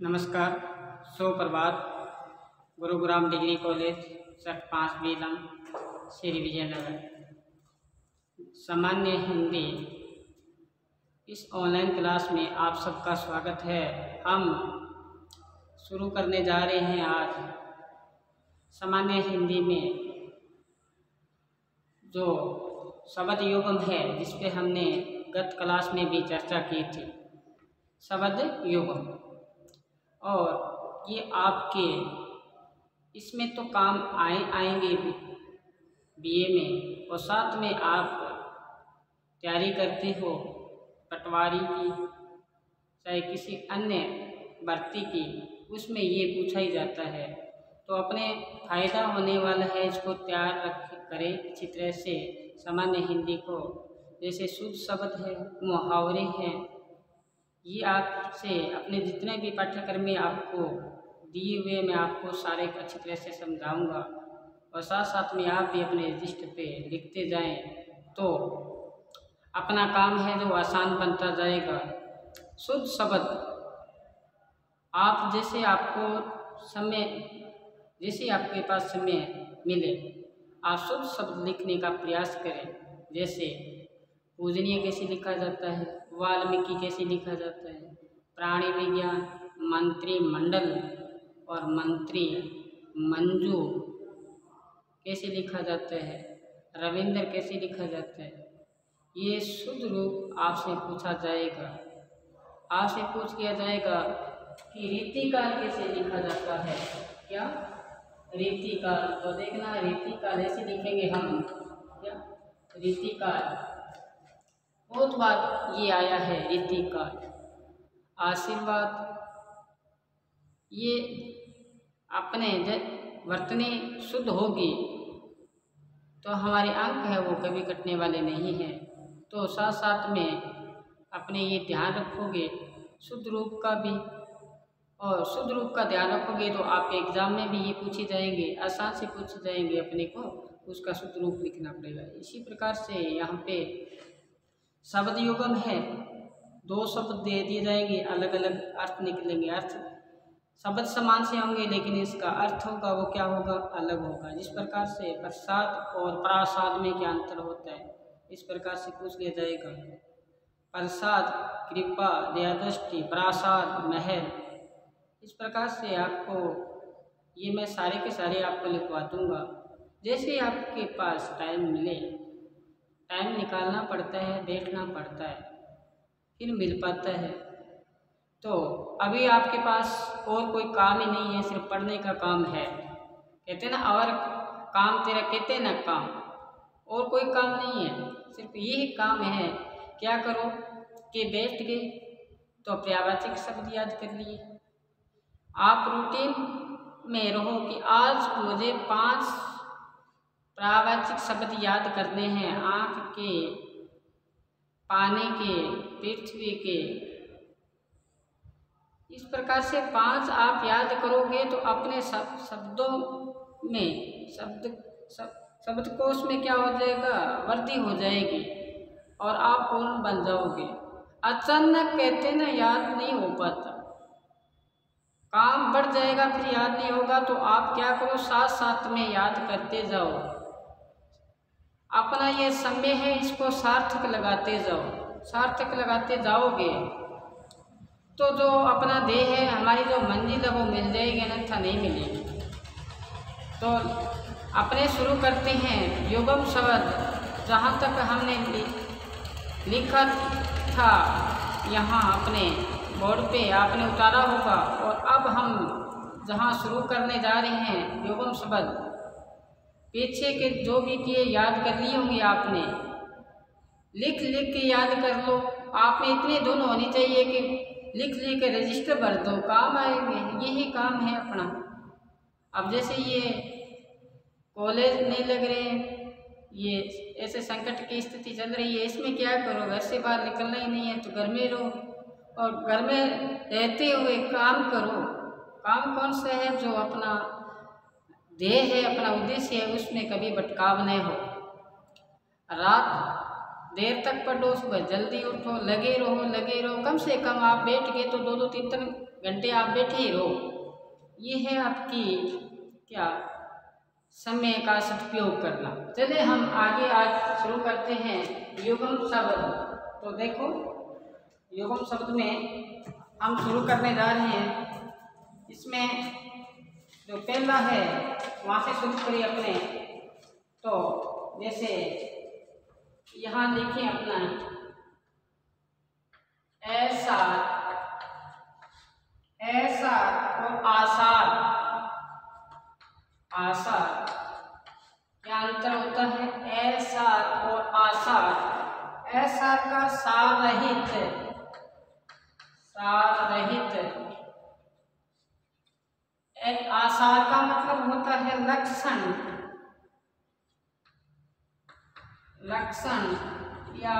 नमस्कार, सुप्रभात। Gurugram degree college सट 5 बीलम श्री विजयनगर। सामान्य हिंदी इस ऑनलाइन क्लास में आप सबका स्वागत है। हम शुरू करने जा रहे हैं आज सामान्य हिंदी में जो शब्द युग्म है, जिस पे हमने गत क्लास में भी चर्चा की थी। शब्द युग्म और ये आपके इसमें तो काम आएंगे बीए में, और साथ में आप तैयारी करते हो पटवारी की, चाहे किसी अन्य भर्ती की, उसमें ये पूछा ही जाता है। तो अपने फायदा होने वाला है, इसको तैयार करें अच्छी तरह से। सामान्य हिंदी को जैसे शुद्ध शब्द है, मुहावरे हैं, ये आपसे अपने जितने भी पाठ्यक्रम में आपको दिए हुए मैं आपको सारे अच्छी तरह से समझाऊंगा, और साथ साथ में आप भी अपने रजिस्टर पे लिखते जाएं तो अपना काम है जो आसान बनता जाएगा। शुद्ध शब्द आप जैसे आपके पास समय मिले, आप शुद्ध शब्द लिखने का प्रयास करें। जैसे पूजनीय कैसे लिखा जाता है, वाल्मीकि कैसे लिखा जाता है, प्राणी विज्ञान, मंत्रिमंडल और मंत्री मंजू कैसे लिखा जाता है, रविंद्र कैसे लिखा जाता है, ये शुद्ध रूप आपसे पूछा जाएगा। आपसे पूछ किया जाएगा कि रीतिकाल कैसे लिखा जाता है। क्या रीतिकाल? तो देखना, रीतिकाल ऐसे लिखेंगे हम। क्या रीतिकाल? बहुत बार ये आया है रीतिकाल। आशीर्वाद, ये अपने जब वर्तनी शुद्ध होगी तो हमारे अंक है वो कभी कटने वाले नहीं हैं। तो साथ साथ में अपने ये ध्यान रखोगे शुद्ध रूप का भी, और शुद्ध रूप का ध्यान रखोगे तो आपके एग्जाम में भी ये पूछे जाएंगे, आसान से पूछे जाएंगे। अपने को उसका शुद्ध रूप लिखना पड़ेगा। इसी प्रकार से यहाँ पे शब्द युग्म है, दो शब्द दे दिए जाएंगे, अलग अलग अर्थ निकलेंगे। अर्थ शब्द समान से होंगे, लेकिन इसका अर्थ होगा वो क्या होगा, अलग होगा। जिस प्रकार से प्रसाद और प्रासाद में क्या अंतर होता है, इस प्रकार से पूछ लिया जाएगा। प्रसाद कृपा, दया दृष्टि, प्रासाद महल। इस प्रकार से आपको ये मैं सारे के सारे आपको लिखवा दूंगा। जैसे आपके पास टाइम मिले, टाइम निकालना पड़ता है, बैठना पड़ता है, फिर मिल पाता है। तो अभी आपके पास और कोई काम ही नहीं है, सिर्फ पढ़ने का काम है। कहते ना, और काम तेरा कहते ना काम, और कोई काम नहीं है, सिर्फ यही काम है। क्या करो कि बैठ गए तो पर्यायवाची शब्द याद कर लिए। आप रूटीन में रहो कि आज मुझे 5 पर्यायवाची शब्द याद करने हैं। आँख के, पानी के, पृथ्वी के। इस प्रकार से 5 आप याद करोगे तो अपने शब्दों में शब्दकोश में क्या हो जाएगा, वृद्धि हो जाएगी और आप पूर्ण बन जाओगे। अचानक कहते ना याद नहीं हो पाता, काम बढ़ जाएगा फिर याद नहीं होगा। तो आप क्या करो, साथ साथ में याद करते जाओ। अपना ये समय है, इसको सार्थक लगाते जाओ। सार्थक लगाते जाओगे तो जो अपना देह है, हमारी जो मंजिल है वो मिल जाएगी, अन्यथा नहीं मिलेगी। तो अपने शुरू करते हैं युग्म शब्द। जहाँ तक हमने लिखा था यहाँ अपने बोर्ड पे आपने उतारा होगा, और अब हम जहाँ शुरू करने जा रहे हैं युग्म शब्द, पीछे के जो भी किए याद कर लिए होंगे आपने, लिख के याद कर लो। आप में इतने धुन होनी चाहिए कि लिख के रजिस्टर भर दो, काम आएंगे। यही काम है अपना। अब जैसे ये कॉलेज नहीं लग रहे हैं, ये ऐसे संकट की स्थिति चल रही है, इसमें क्या करो, घर से बाहर निकलना ही नहीं है तो घर में रहो, और घर में रहते हुए काम करो। काम कौन सा है, जो अपना ध्येय है, अपना उद्देश्य है, उसमें कभी भटकाव नहीं हो। रात देर तक पढ़ो, सुबह जल्दी उठो, लगे रहो। कम से कम आप बैठ गए तो 2-2, 3-3 घंटे आप बैठे ही रहो। ये है आपकी क्या समय का सदुपयोग करना। चलिए हम आगे आज शुरू करते हैं युग्म शब्द। तो देखो युग्म शब्द में हम शुरू करने जा रहे हैं। इसमें जो पहला है वहाँ से शुरू करिए अपने। तो जैसे यहाँ देखिए अपना ऐसा ऐसा और आसार। आसार क्या अंतर होता है? ऐसा और आसार। ऐसा का सार रहित, सार रहित। आसार का मतलब होता है लक्षण, लक्षण या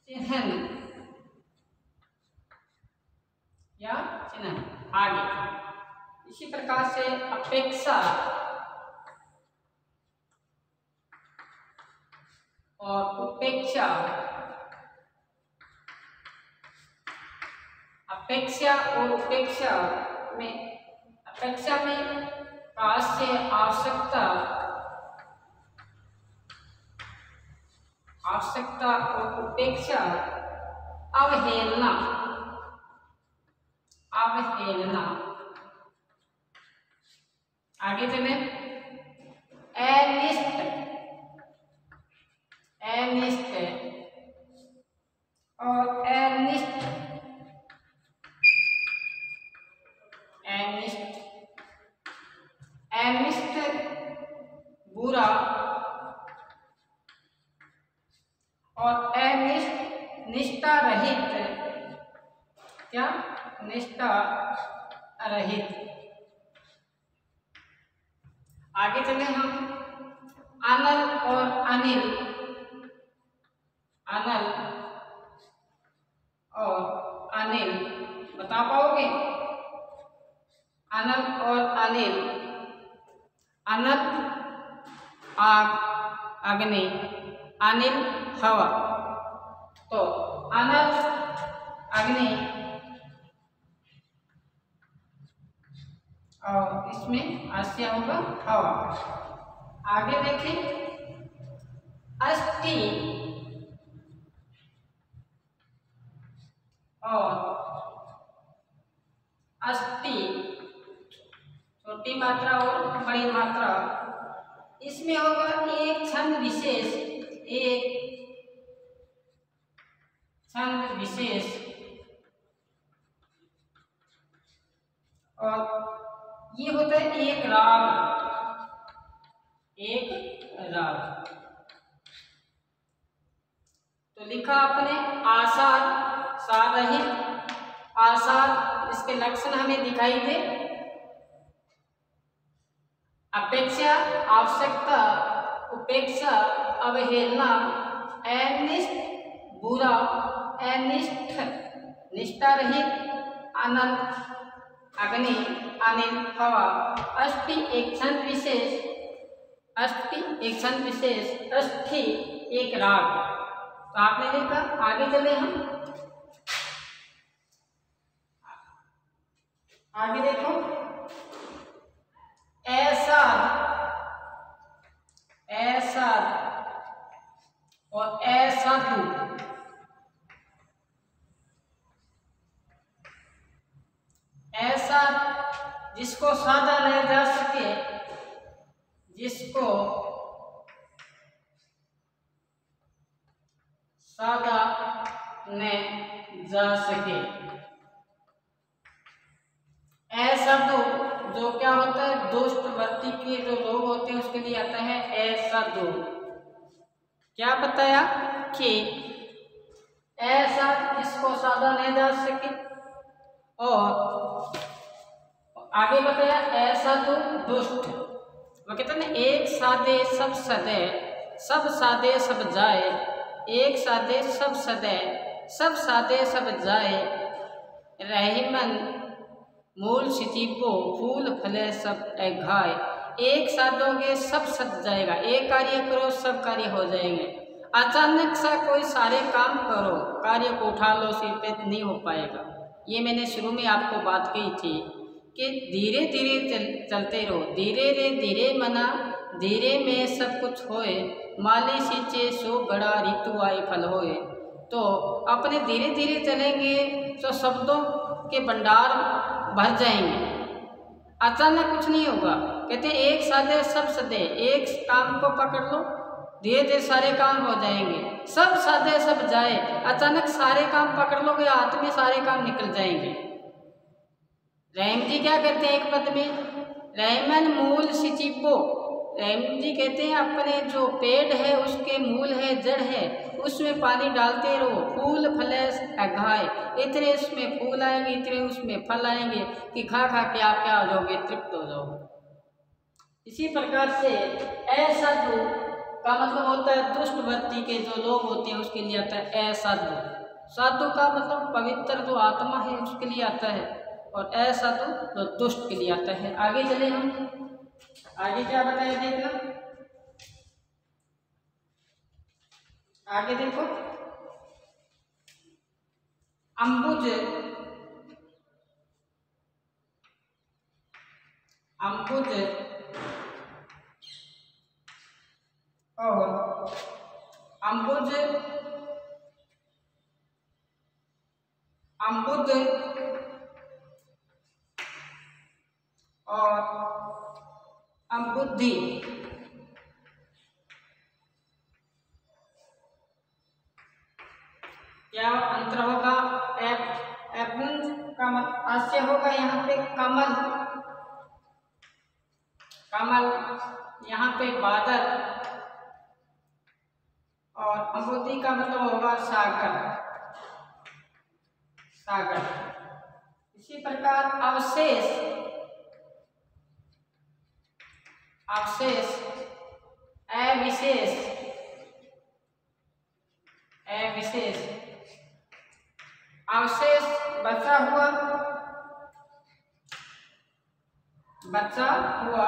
चिन्ह या चिन्ह। आगे इसी प्रकार से अपेक्षा और उपेक्षा। अपेक्षा और उपेक्षा में, अपेक्षा में काश्य आवश्यकता, आवश्यकता और उपेक्षा अवहेलना, अवहेलना। आगे चले अनिष्ट, अनिष्ट और अनिष्ट, अनिष्ट। अनिष्ट बुरा और अनिष्ट निष्ठा रहित। क्या? निष्ठा रहित। आगे चले हम अनल और अनिल, अनल और अनिल। बता पाओगे? अनल और अनिल। अनल आग, अग्नि, अनिल हवा। तो अनल अग्नि और इसमें आस्य होगा हवा। आगे देखें अस्थि और अस्थि, छोटी मात्रा और बड़ी मात्रा। इसमें होगा एक छंद विशेष, एक छंद विशेष। और ये होता है एक राग, एक राग। तो लिखा आपने आसार, सार रहित। आसार इसके लक्षण हमें दिखाई दे। अपेक्षा, आवश्यकता, उपेक्षा, अवहेलना, अनिष्ट बुरा, अनिष्ट निष्ठा रहित, अनंत अग्नि, अनिल हवा। अस्थि एक छंद विशेष, अस्थि एक छंद विशेष, अस्थि एक राग। तो आपने देखा। आगे चले हम, आगे देखो ऐसा, ऐसा और ऐसा तू। ऐसा जिसको साधा नहीं जा सके, जिसको साधा नहीं जा सके। ऐसा तो जो क्या होता है, दुष्ट वृत्ति के जो लोग होते हैं उसके लिए आता है ऐसा दो। क्या बताया कि ऐसा जिसको साधा नहीं जा सके, और आगे बताया ऐसा तो दुष्ट। वो कहते हैं एक साधे सब सदे, सब साधे सब जाए, एक साधे सब सदे, सब साधे सब जाए, रहीमन मूल सिचिपो फूल फले सब घाय। एक साधोगे सब सद जाएगा, एक कार्य करो सब कार्य हो जाएंगे। अचानक सा कोई सारे काम करो, कार्य को उठा लो, सिर पे नहीं हो पाएगा। ये मैंने शुरू में आपको बात कही थी कि धीरे धीरे चलते रहो। धीरे रे धीरे मना, धीरे में सब कुछ होए, माली सींचे सो गड़ा, ऋतु आए फल होए। तो अपने धीरे धीरे चलेंगे तो शब्दों के भंडार भर जाएंगे। अचानक कुछ नहीं होगा। कहते एक साधे सब सदे, एक काम को पकड़ लो, धीरे धीरे सारे काम हो जाएंगे। सब साधे सब जाए, अचानक सारे काम पकड़ लोगे, हाथ में सारे काम निकल जाएंगे। रहीम जी क्या कहते हैं एक पद में, रहमन मूल सिचिपो। रहीम जी कहते हैं अपने जो पेड़ है उसके मूल है, जड़ है, उसमें पानी डालते रहो, फूल फले घाए। इतने उसमें फूल आएंगे, इतने उसमें फल आएंगे कि खा खा के आप क्या हो जाओगे, तृप्त हो जाओगे। इसी प्रकार से असाधु का मतलब होता है दुष्ट वृत्ति के जो लोग होते हैं उसके लिए आता है असाधु। साधु का मतलब पवित्र जो आत्मा है उसके लिए आता है, और असाधु जो दुष्ट के लिए आता है। आगे चले हम, आगे क्या बताया देखना, आगे देखो, अम्बुज, अम्बुज और अम्बुज, अम्बुद और अम्बुद्धि। क्या अंतर होगा, एपुंज का आशय होगा यहाँ पे कमल, कमल यहाँ पे बादल, और अम्बुद्धि का मतलब होगा सागर, सागर। इसी प्रकार अवशेष, अवशेष, अविशेष, अविशेष, अवशेष बचा हुआ, बचा हुआ,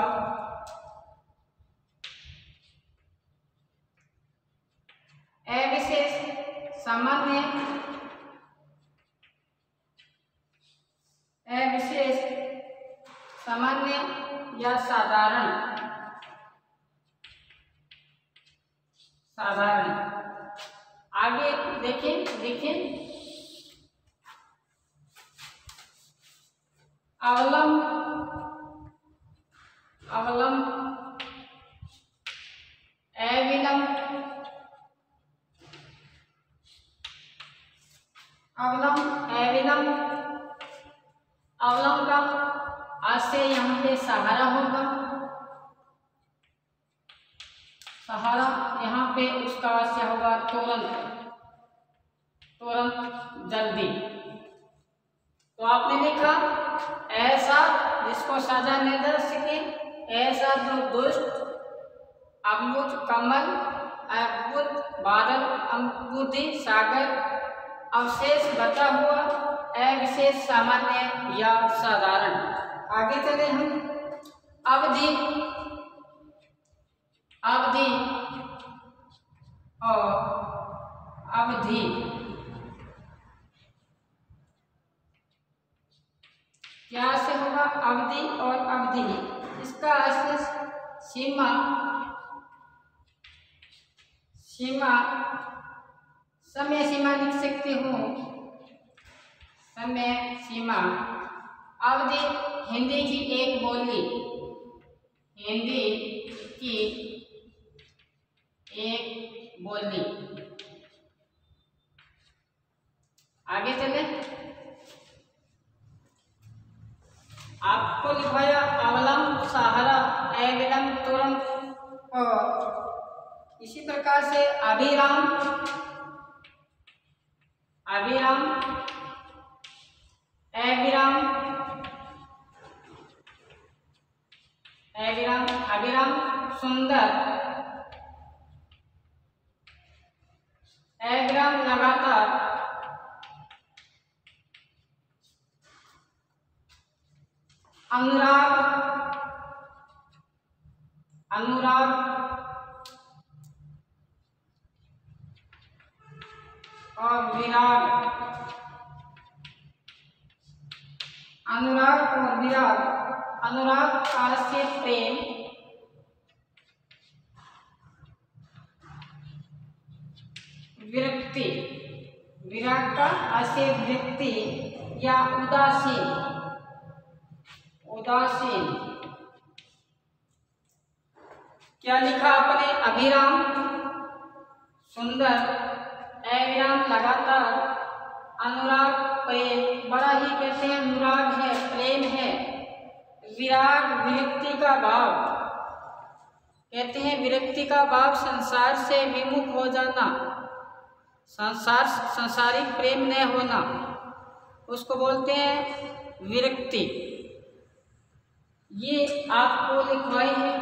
अविशेष सामान्य, अविशेष सामान्य या साधारण, साधारण। आगे देखें, देखें, अवलंब, अवलंब, अविलंब, अवलंब, अविलंब। अवलंब का आशय यहाँ पे सहारा होगा, सहारा। यहाँ पे उसका आशय होगा तुरंत, तुरंत, जल्दी। तो आपने लिखा ऐसा जिसको सजा न दे सके, ऐसा जो दुष्ट, अम्बुज कमल, अद्भुत बादल, अम्बुद्धि सागर, अवशेष बचा हुआ, अविशेष सामान्य या साधारण। आगे चले हम, अवधि, अवधि और अवधि। क्या से होगा, अवधि और अवधि। इसका आशय सीमा, सीमा, समय सीमा लिख सकते हो, समय सीमा। अवधि हिंदी की एक बोली, हिंदी की एक बोली। आगे चले, आपको लिखवाया अवलंब, सहारा, अविलंब, तुरंत, और इसी प्रकार से अभिराम, अभिराम, अविराम, अविराम, अविराम, सुंदर, अविराम, लगातार, अनुराग, अनुराग, और विराग। अनुराग और विराग। अनुराग काल से प्रेम, विरक्ति। विराग का आशय विरक्ति या उदासीन। उदासीन। क्या लिखा आपने? अभिराम सुंदर, अविराम लगातार, अनुराग प्रेम, बड़ा ही कहते हैं अनुराग है, प्रेम है। विराग विरक्ति का भाव, कहते हैं विरक्ति का भाव संसार से विमुख हो जाना, सांसारिक प्रेम न होना, उसको बोलते हैं विरक्ति। ये आपको लिखवाई है,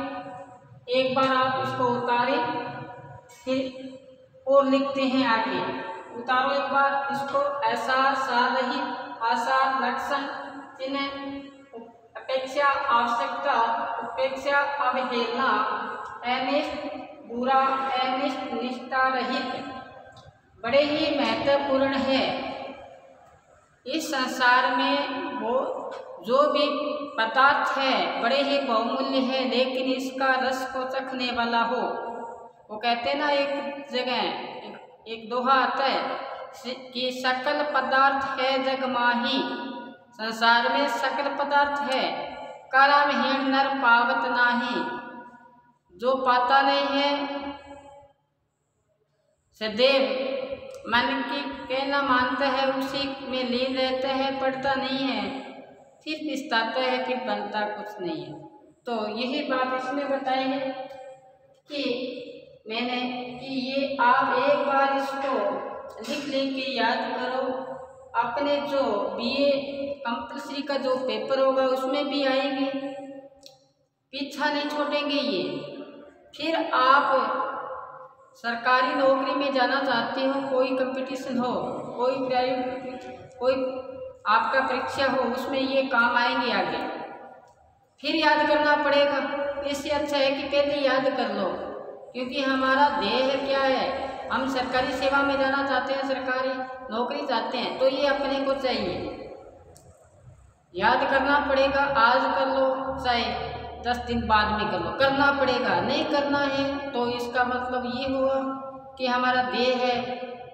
एक बार आप इसको उतारें, फिर और लिखते हैं आगे। उतारो एक बार इसको। ऐसा सारहित, आसार, लक्षण, चिन्ह, अपेक्षा, आवश्यकता, उपेक्षा, अवहेलना, अनिष्ट, बुरा, अनिष्ट, निष्ठा रहित, बड़े ही महत्वपूर्ण है। इस संसार में वो जो भी पदार्थ है बड़े ही बहुमूल्य है, लेकिन इसका रस को चखने वाला हो। वो कहते ना, एक जगह एक दोहा आता है कि सकल पदार्थ है जग माही। संसार में सकल पदार्थ है, कर्महीन नर पावत नाही। जो पाता नहीं है, सदैव मन की कहना मानता है, उसी में लीन रहता है, पढ़ता नहीं है, फिर पिछताता है, फिर बनता कुछ नहीं है। तो यही बात इसमें बताई है कि मैंने कि ये आप एक बार इसको लिख लेके याद करो। अपने जो बीए कंपल्सरी का जो पेपर होगा उसमें भी आएंगे, पीछा नहीं छोड़ेंगे ये। फिर आप सरकारी नौकरी में जाना चाहते हो, कोई कंपटीशन हो, कोई प्राइवेट, कोई आपका परीक्षा हो, उसमें ये काम आएंगे आगे। फिर याद करना पड़ेगा। इससे अच्छा है कि पहले याद कर लो, क्योंकि हमारा ध्येय क्या है? हम सरकारी सेवा में जाना चाहते हैं, सरकारी नौकरी चाहते हैं, तो ये अपने को चाहिए, याद करना पड़ेगा। आज कर लो, चाहे 10 दिन बाद में कर लो, करना पड़ेगा। नहीं करना है तो इसका मतलब ये हुआ कि हमारा ध्येय है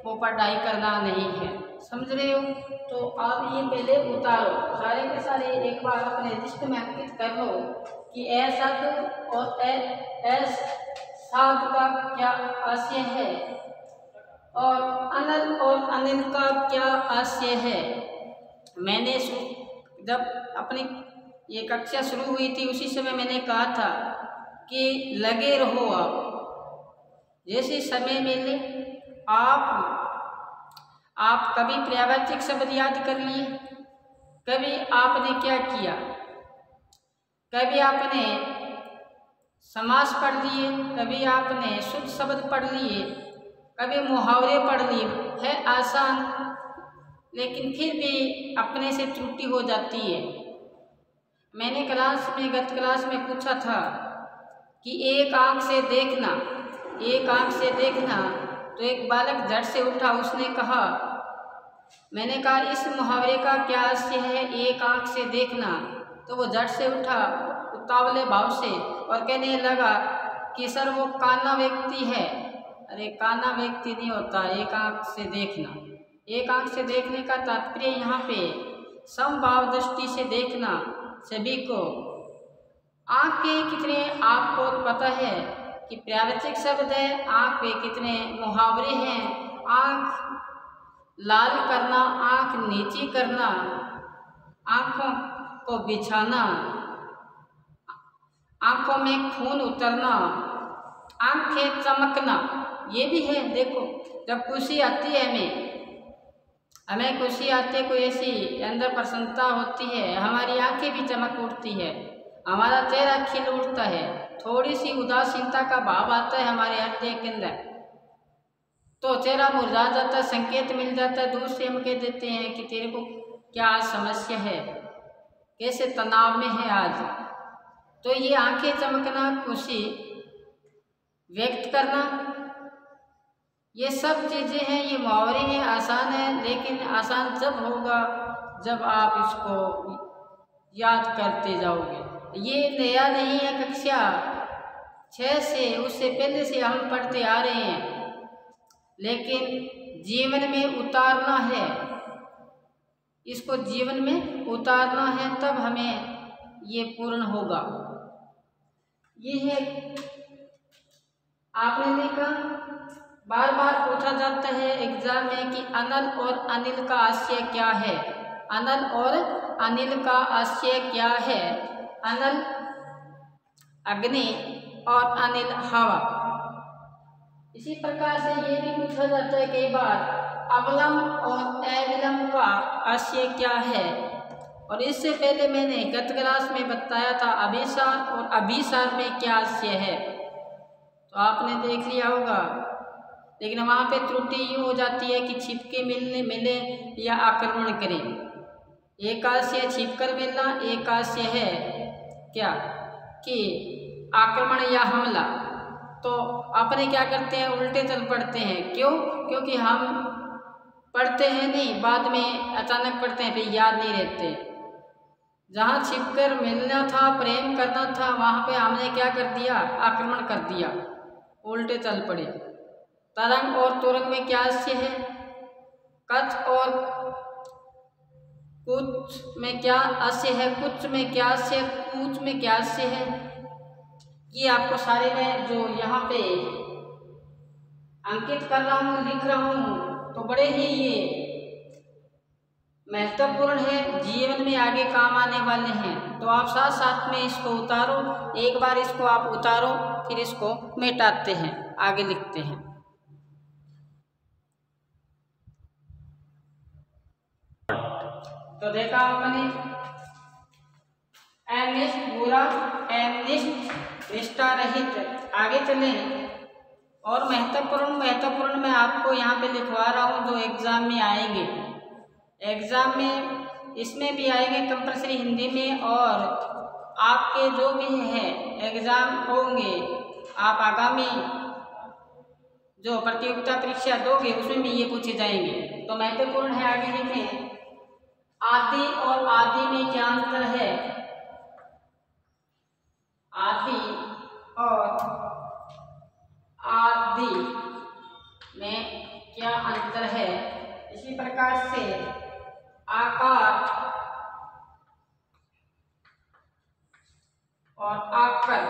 वो पढ़ाई करना नहीं है। समझ रहे हो? तो आप ये पहले उतारो, सारे के सारे एक बार अपने लिस्ट में अंकित कर लो कि असद और साध का क्या आशय है और अनल और अनिल का क्या आशय है। मैंने जब अपनी ये कक्षा शुरू हुई थी उसी समय मैंने कहा था कि लगे रहो आप, जैसे समय मिले आप कभी पर्यायवाची शब्द याद कर लिए, कभी आपने क्या किया, कभी आपने समास पढ़ लिए, कभी आपने शुद्ध शब्द पढ़ लिए, कभी मुहावरे पढ़ लिए। है आसान, लेकिन फिर भी अपने से त्रुटि हो जाती है। मैंने गत क्लास में पूछा था कि एक आंख से देखना, एक आंख से देखना, तो एक बालक झट से उठा, उसने कहा, मैंने कहा इस मुहावरे का क्या आशय है, एक आंख से देखना? तो वो झट से उठा उतावले भाव से और कहने लगा कि सर वो काना व्यक्ति है। अरे काना व्यक्ति नहीं होता एक आंख से देखना। एक आंख से देखने का तात्पर्य यहाँ पे समभाव दृष्टि से देखना सभी को। आंख के कितने आपको पता है कि पर्यायवाची शब्द है, आंख पे कितने मुहावरे हैं। आंख लाल करना, आंख नीची करना, आंखों को बिछाना, आंखों में खून उतरना, आंखें चमकना, ये भी है। देखो जब खुशी आती है हमें खुशी आती है, कोई ऐसी अंदर प्रसन्नता होती है, हमारी आंखें भी चमक उठती है, हमारा चेहरा खिल उठता है, थोड़ी सी उदासीनता का भाव आता है हमारे हृदय के अंदर, तो चेहरा मुरझा जाता है, संकेत मिल जाता है, दूर से हम कह देते हैं कि तेरे को क्या समस्या है, कैसे तनाव में है आज। तो ये आंखें चमकना, खुशी व्यक्त करना, ये सब चीज़ें हैं, ये मुहावरे हैं, आसान है, लेकिन आसान जब होगा जब आप इसको याद करते जाओगे। ये नया नहीं है, कक्षा 6 से उससे पहले से हम पढ़ते आ रहे हैं, लेकिन जीवन में उतारना है, इसको जीवन में उतारना है, तब हमें ये पूर्ण होगा। ये है, आपने देखा बार बार पूछा जाता है एग्जाम में कि अनल और अनिल का आशय क्या है। अनल और अनिल का आशय क्या है? अनल अग्नि और अनिल हवा। इसी प्रकार से ये भी पूछा जाता है कई बार अवलम और एविलम का आशय क्या है। और इससे पहले मैंने गत क्लास में बताया था अभिसार और अभिसार में क्या आशय है, तो आपने देख लिया होगा। लेकिन वहाँ पे त्रुटि यूँ हो जाती है कि छिपके मिले या आक्रमण करें। एक आशय छिपकर मिलना, एक आशय है क्या कि आक्रमण या हमला। तो अपने क्या करते हैं, उल्टे चल पड़ते हैं। क्यों? क्योंकि हम पढ़ते हैं नहीं, बाद में अचानक पढ़ते हैं, फिर याद नहीं रहते। जहाँ छिपकर मिलना था, प्रेम करना था, वहाँ पे हमने क्या कर दिया, आक्रमण कर दिया, उल्टे चल पड़े। तरंग और तुरंग में क्या आशय है? कच्छ और कुछ में क्या आशय है? कुछ में क्या आशय, कूच में क्या आशय है? ये आपको सारे में जो यहाँ पे अंकित कर रहा हूँ, लिख रहा हूँ, तो बड़े ही ये महत्वपूर्ण है, जीवन में आगे काम आने वाले हैं। तो आप साथ साथ में इसको उतारो, एक बार इसको आप उतारो, फिर इसको मिटाते हैं, आगे लिखते हैं। तो देखा आपने अनिष्ट बुरा, अनिष्ट निष्ठा रहित। आगे चले और महत्वपूर्ण मैं आपको यहाँ पे लिखवा रहा हूँ जो एग्जाम में आएंगे। एग्जाम में इसमें भी आएंगे कंपल्सरी हिंदी में, और आपके जो भी है एग्जाम होंगे, आप आगामी जो प्रतियोगिता परीक्षा दोगे उसमें भी ये पूछे जाएंगे। तो महत्वपूर्ण है, आगे लिखें। आदि और आदि में क्या अंतर है? आदि और आदि में क्या अंतर है? इसी प्रकार से आकार और आकर।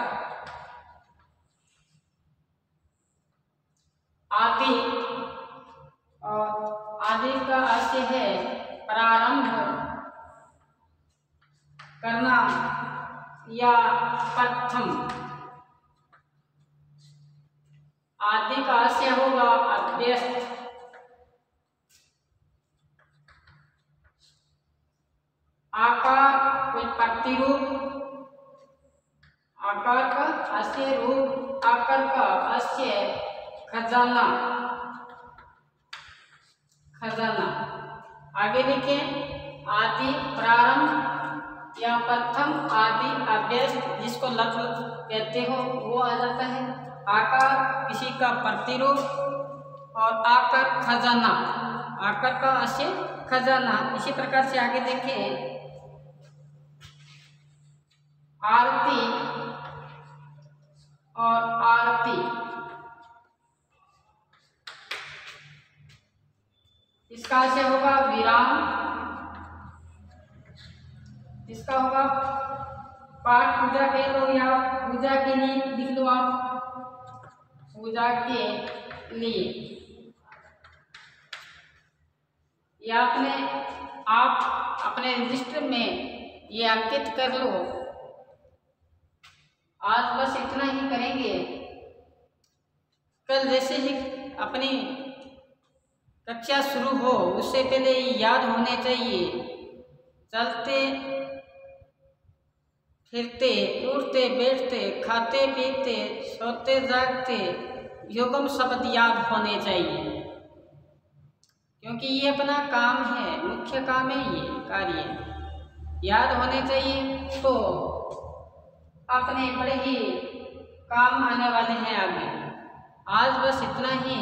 आदि और आदि का आशय है प्रारंभ करना या प्रथम। आदि का आशय होगा अभ्यस्त। आकार कोई प्रतिरूप, आकार का आशय रूप, आकार का आशय खजाना, खजाना। आगे लिखें। आदि प्रारंभ या प्रथम, आदि अभ्यस्त, जिसको लक्ष्य कहते हो वो आ जाता है। आकार किसी का प्रतिरूप और आकार खजाना, आकार का आशय खजाना। इसी प्रकार से आगे देखें। आरती और आरती, इसका आशय होगा विराम, इसका होगा पाठ पूजा के लो या पूजा के लिए लिख लो आप, पूजा के लिए। या आप अपने रजिस्टर में ये अंकित कर लो। आज बस इतना ही करेंगे। कल जैसे ही अपनी कक्षा शुरू हो उससे पहले याद होने चाहिए। चलते फिरते, उठते बैठते, खाते पीते, सोते जागते योगम शब्द याद होने चाहिए, क्योंकि ये अपना काम है, मुख्य काम है, ये कार्य याद होने चाहिए। तो अपने बड़े ही काम आने वाले हैं आगे। आज बस इतना ही।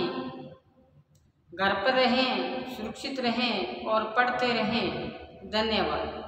घर पर रहें, सुरक्षित रहें और पढ़ते रहें। धन्यवाद।